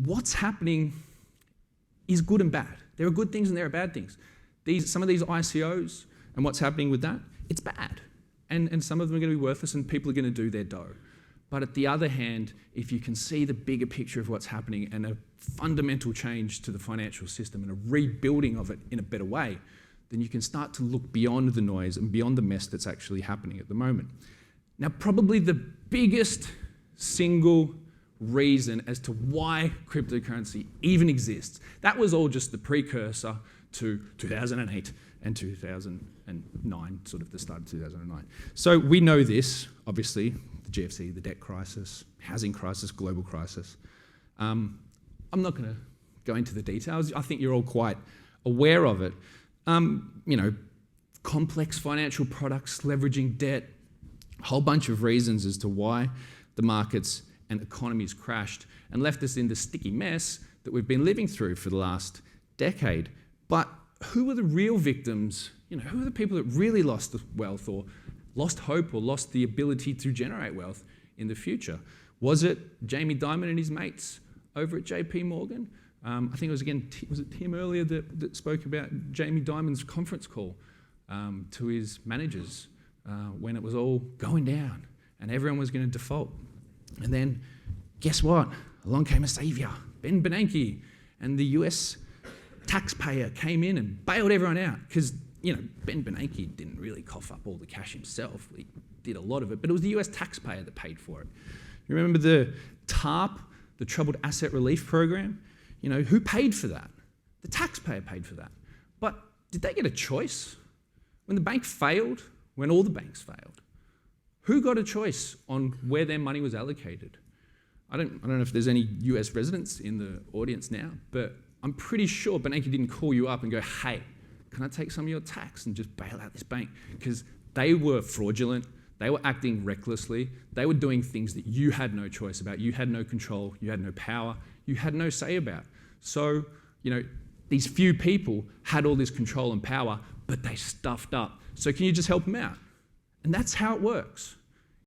what's happening is good and bad. There are good things and there are bad things. Some of these ICOs and what's happening with that, it's bad. And some of them are going to be worthless and people are going to do their dough. But at the other hand, if you can see the bigger picture of what's happening and a fundamental change to the financial system and a rebuilding of it in a better way, then you can start to look beyond the noise and beyond the mess that's actually happening at the moment. Now, probably the biggest single reason as to why cryptocurrency even exists, that was all just the precursor to 2008 and 2009, sort of the start of 2009. So we know this, obviously, the GFC, the debt crisis, housing crisis, global crisis. I'm not going to go into the details. I think you're all quite aware of it. Complex financial products, leveraging debt, a whole bunch of reasons as to why the markets and economies crashed and left us in the sticky mess that we've been living through for the last decade. But who were the real victims? Who are the people that really lost the wealth or lost hope or lost the ability to generate wealth in the future? Was it Jamie Dimon and his mates over at JP Morgan? I think it was it Tim earlier that spoke about Jamie Dimon's conference call to his managers when it was all going down and everyone was going to default. And then, guess what? Along came a saviour, Ben Bernanke, and the US taxpayer came in and bailed everyone out because, Ben Bernanke didn't really cough up all the cash himself. He did a lot of it, but it was the US taxpayer that paid for it. You remember the TARP, the Troubled Asset Relief Program? Who paid for that? The taxpayer paid for that. But did they get a choice? When the bank failed, when all the banks failed, who got a choice on where their money was allocated? I don't know if there's any US residents in the audience now, but I'm pretty sure Bernanke didn't call you up and go, hey, can I take some of your tax and just bail out this bank? Because they were fraudulent, they were acting recklessly, they were doing things that you had no choice about, you had no control, you had no power, you had no say about. So, these few people had all this control and power, but they stuffed up. So can you just help them out? And that's how it works.